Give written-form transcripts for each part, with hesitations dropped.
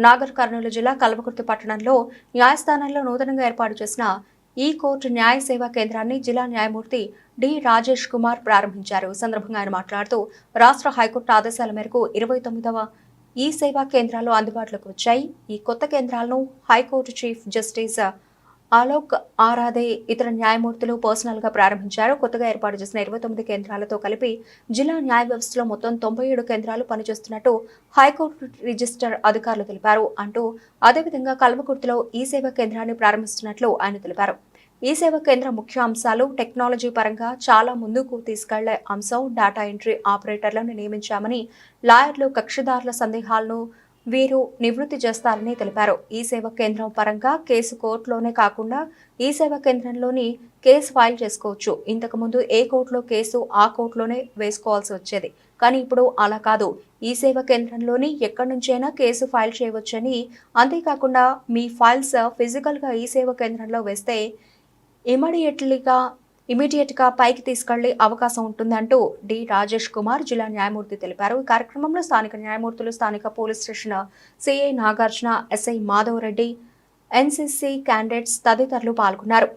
నాగర్ కర్నూలు జిల్లా కల్వకుర్తి పట్టణంలో న్యాయస్థానంలో నూతనంగా ఏర్పాటు చేసిన ఈ కోర్టు న్యాయ సేవా కేంద్రాన్ని జిల్లా న్యాయమూర్తి డి రాజేష్ కుమార్ ప్రారంభించారు. ఈ సందర్భంగా ఆయన మాట్లాడుతూ రాష్ట్ర హైకోర్టు ఆదేశాల మేరకు 29వ ఈ సేవా కేంద్రాలు అందుబాటులోకి వచ్చాయి. ఈ కొత్త కేంద్రాలను high court chief justice Alok Aradhe ఇతర న్యాయమూర్తులు పర్సనల్ గా ప్రారంభించారు. కొత్తగా ఏర్పాటు చేసిన 29 కేంద్రాలతో కలిపి జిల్లా న్యాయ వ్యవస్థలో మొత్తం 97 కేంద్రాలు పనిచేస్తున్నట్టు హైకోర్టు రిజిస్టర్ అధికారులు తెలిపారు. అదేవిధంగా కల్వకుర్తిలో ఈ సేవా కేంద్రాన్ని ప్రారంభిస్తున్నట్లు ఆయన తెలిపారు. ఈ సేవా కేంద్ర ముఖ్య అంశాలు టెక్నాలజీ పరంగా చాలా ముందుకు తీసుకెళ్లే అంశం డేటా ఎంట్రీ ఆపరేటర్లను నియమించామని, లాయర్లు కక్షిదారుల సందేహాలను వీరు నివృత్తి చేస్తారని తెలిపారు. ఈ సేవా కేంద్రం పరంగా కేసు కోర్టులోనే కాకుండా ఈ సేవా కేంద్రంలోని కేసు ఫైల్ చేసుకోవచ్చు. ఇంతకుముందు ఏ కోర్టులో కేసు ఆ కోర్టులోనే వేసుకోవాల్సి వచ్చేది. కానీ ఇప్పుడు అలా కాదు. ఈ సేవా కేంద్రంలోని ఎక్కడి నుంచైనా కేసు ఫైల్ చేయవచ్చని, అంతేకాకుండా మీ ఫైల్స్ ఫిజికల్ గా ఈ సేవా కేంద్రంలో వేస్తే ఇమీడియట్ గా పైకి తీసుకెళ్లే అవకాశం ఉంటుందంటూ డి రాజేష్ కుమార్ జిల్లా న్యాయమూర్తి తెలిపారు. ఈ కార్యక్రమంలో స్థానిక న్యాయమూర్తులు, స్థానిక police station CI Nagarjuna, SI Madhav Reddy, NCC candidates తదితరులు పాల్గొన్నారు.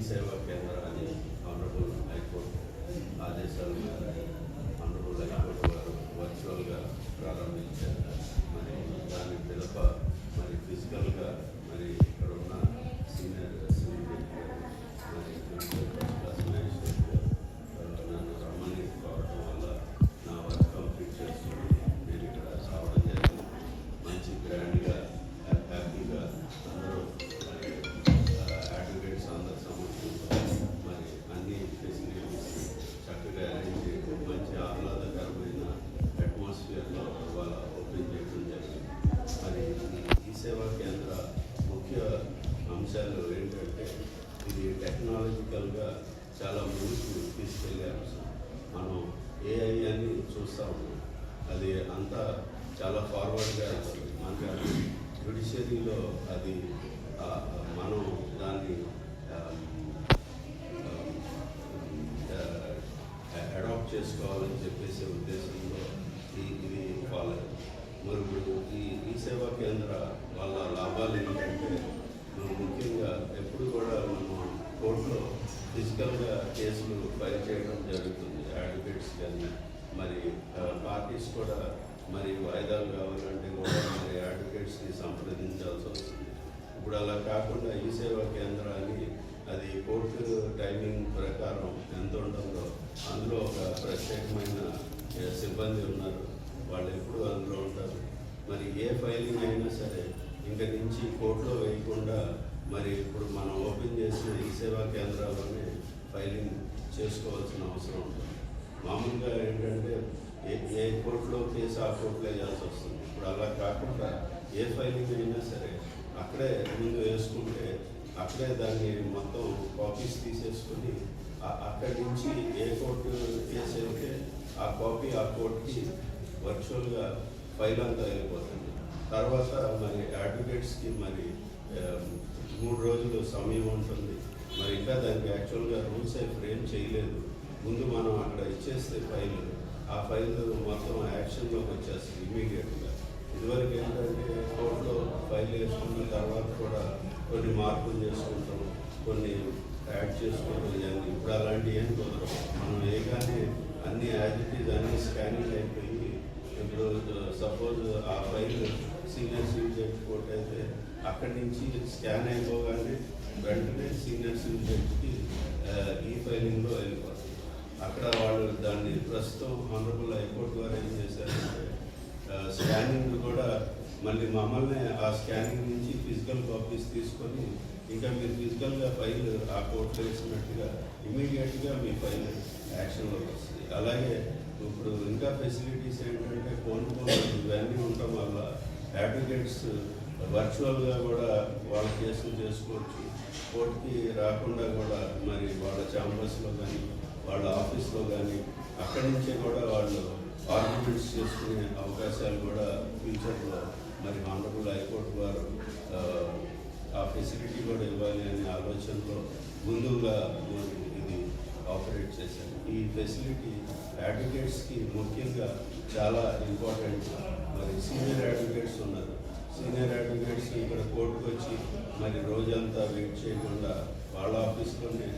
సేవా కేంద్రాన్ని ఆనరబుల్ హైకోర్టు ఆదేశాలు ఆనరబుల్ హైకోర్టు వారు వర్చువల్గా ప్రారంభించారు. మరి దాని పిదప మరి ఫిజికల్గా మరి ఇక్కడ ఉన్న సీనియర్ సివిల్ మరి నన్ను రమ్మని కావడం వల్ల నా వర్క్ కంప్లీట్ చేసుకుని నేను ఇక్కడ రావడం జరిగింది. మంచి గ్రాండ్గా హ్యాపీగా అందరూ అడ్వకేట్స్ అందరూ మరి అన్ని ఫెసిలిటీస్ చక్కగా అరేంజ్ చేయడం, మంచి ఆహ్లాదకరమైన అట్మాస్ఫియర్లో వాళ్ళ ఓపెన్ చేయడం జరిగింది. మరి ఈ సేవా కేంద్ర ముఖ్య అంశాలు ఏంటంటే ఇది టెక్నాలజికల్గా చాలా ముందుకు తీసుకెళ్లే అంశం. మనం ఏఐ అని చూస్తూ ఉన్నాం, అది అంతా చాలా ఫార్వర్డ్గా మనకి జ్యుడిషియరీలో అది మనం దాన్ని అడాప్ట్ చేసుకోవాలని చెప్పేసి ఉద్దేశంలో ఇది ఫాలో. మరి ఈ సేవా కేంద్ర వాళ్ళ లాభాలు ఏంటంటే ముఖ్యంగా ఎప్పుడు కూడా మనం కోర్టులో ఫిజికల్గా కేసులు ఫైల్ చేయడం జరుగుతుంది. అడ్వకేట్స్ కానీ మరి పార్టీస్ కూడా మరి వాయిదాలు కావాలంటే కూడా మరి అడ్వకేట్స్ని సంప్రదించాల్సి వస్తుంది. ఇప్పుడు అలా కాకుండా ఈ సేవా కేంద్రాన్ని అది కోర్టు టైమింగ్ ప్రకారం ఎంత ఉంటుందో అందులో ఒక ప్రత్యేకమైన సిబ్బంది ఉన్నారు, వాళ్ళు ఎప్పుడు అందులో ఉంటారు. మరి ఏ ఫైలింగ్ అయినా సరే ఇంక నుంచి కోర్టులో వేయకుండా మరి ఇప్పుడు మనం ఓపెన్ చేసిన ఈ సేవా కేంద్రాల్లోనే ఫైలింగ్ చేసుకోవాల్సిన అవసరం ఉంటుంది. మామూలుగా ఏంటంటే ఏ కోర్టులో కేసు ఆ కోర్టులో వేయాల్సి వస్తుంది. ఇప్పుడు అలా కాకుండా ఏ ఫైలింగ్ అయినా సరే అక్కడే ముందు వేసుకుంటే అక్కడే దాన్ని మొత్తం కాపీస్ తీసేసుకుని అక్కడి నుంచి ఏ కోర్టు కేసు అయితే ఆ కాపీ ఆ కోర్టుకి వర్చువల్గా ఫైల్ అంతా వెళ్ళిపోతుంది. తర్వాత మరి అడ్వకేట్స్కి మరి 3 రోజులు సమయం ఉంటుంది. మరి ఇంకా దానికి యాక్చువల్గా రూల్స్ అయి ఫ్రేమ్ చేయలేదు. ముందు మనం అక్కడ ఇచ్చేస్తే ఫైల్, ఆ ఫైల్ మొత్తం యాక్షన్లోకి వచ్చేస్తుంది ఇమీడియట్గా. ఇదివరకు ఏంటంటే కోర్టులో ఫైల్ వేసుకున్న తర్వాత కూడా కొన్ని మార్పులు చేసుకుంటాం, కొన్ని యాడ్ చేసుకోవడం జరిగింది. ఇప్పుడు అలాంటివి ఏం కుదరవు. మనం ఏగానే అన్ని యాజిటీస్ అన్ని స్కానింగ్ అయిపోయి ఇప్పుడు సపోజ్ ఆ file senior civil judge court అయితే అక్కడి నుంచి స్కాన్ అయిపోగానే వెంటనే సీనియర్ సివిల్ జడ్జికి ఈ ఫైలింగ్లో వెళ్ళిపోతుంది. అక్కడ వాళ్ళు దాన్ని ప్రస్తుతం ఆనరబుల్ హైకోర్టు వారు ఏం చేశారంటే కూడా మళ్ళీ మమ్మల్ని ఆ స్కానింగ్ నుంచి ఫిజికల్ కాపీస్ తీసుకొని ఇంకా మీరు ఫిజికల్గా ఫైల్ ఆ కోర్టులో వేసినట్టుగా ఇమీడియట్గా మీ ఫైల్ యాక్షన్లోకి వస్తుంది. అలాగే ఇప్పుడు ఇంకా ఫెసిలిటీస్ ఏంటంటే ఫోన్ ఇవన్నీ ఉండటం వల్ల అడ్వకేట్స్ వర్చువల్గా కూడా వాళ్ళ కేసులు చేసుకోవచ్చు. కోర్టుకి రాకుండా కూడా మరి వాళ్ళ ఛాంబర్స్లో కానీ వాళ్ళ ఆఫీస్లో కానీ అక్కడి నుంచే కూడా వాళ్ళు ఆర్గ్యుమెంట్స్ చేసుకునే అవకాశాలు కూడా ఫ్యూచర్లో మరి ఆనరబుల్ హైకోర్టు వారు ఆ ఫెసిలిటీ కూడా ఇవ్వాలి అనే ఆలోచనలో ముందుగా ఇది ఆపరేట్ చేశారు. ఈ ఫెసిలిటీ అడ్వకేట్స్కి ముఖ్యంగా చాలా ఇంపార్టెంట్. మరి సీనియర్ అడ్వకేట్స్ ఉన్నారు. సీనియర్ అడ్వకేట్స్ ఇక్కడ కోర్టుకు వచ్చి మరి రోజంతా వెయిట్ చేయకుండా వాళ్ళ ఆఫీస్లోనే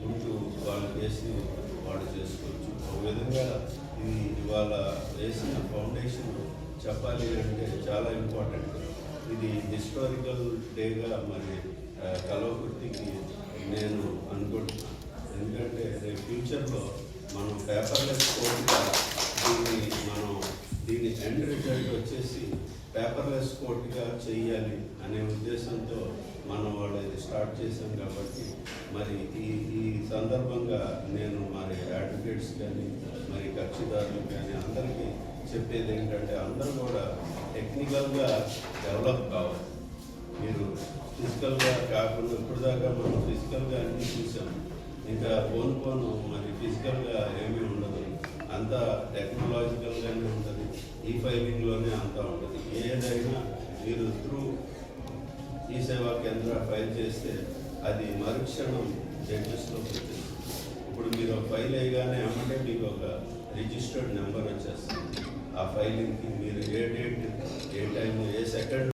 ఉంటూ వాళ్ళ కేసుని వాళ్ళు చేసుకోవచ్చు. ఒక విధంగా ఇది ఇవాళ వేసిన ఫౌండేషన్ చెప్పాలి అంటే చాలా ఇంపార్టెంట్. ఇది హిస్టారికల్ డేగా మరి కల్వకుర్తికి నేను అనుకుంటున్నాను. ఎందుకంటే రేపు ఫ్యూచర్లో మనం పేపర్లెస్ కోర్టుగా దీని ఎండ్ రిజల్ట్ వచ్చేసి పేపర్లెస్ కోర్టుగా చెయ్యాలి అనే ఉద్దేశంతో మనం వాళ్ళది స్టార్ట్ చేశాం. కాబట్టి మరి ఈ సందర్భంగా నేను మరి అడ్వకేట్స్ కానీ మరి కక్షిదారులు కానీ అందరికీ చెప్పేది ఏంటంటే అందరూ కూడా టెక్నికల్గా డెవలప్ కావాలి. మీరు ఫిజికల్గా కాకుండా ఇప్పుడు దాకా మనం ఫిజికల్గా అన్నీ చూసాం. ఇంకా పోను మరి ఫిజికల్గా ఏమీ ఉండదు, అంతా టెక్నాలజికల్గానే ఉంటుంది. ఈ ఫైలింగ్లోనే అంతా ఉంటుంది. ఏదైనా మీరు త్రూ ఈ సేవా కేంద్ర ఫైల్ చేస్తే అది మరుక్షణం జడ్జెస్లో పెట్టేస్తుంది. ఇప్పుడు మీరు ఒక ఫైల్ వేయగానే అమ్మంటే మీకు ఒక రిజిస్టర్డ్ నెంబర్ వచ్చేస్తుంది. ఆ ఫైలింగ్కి మీరు ఏ డేట్, ఏ టైం, ఏ సెకండ్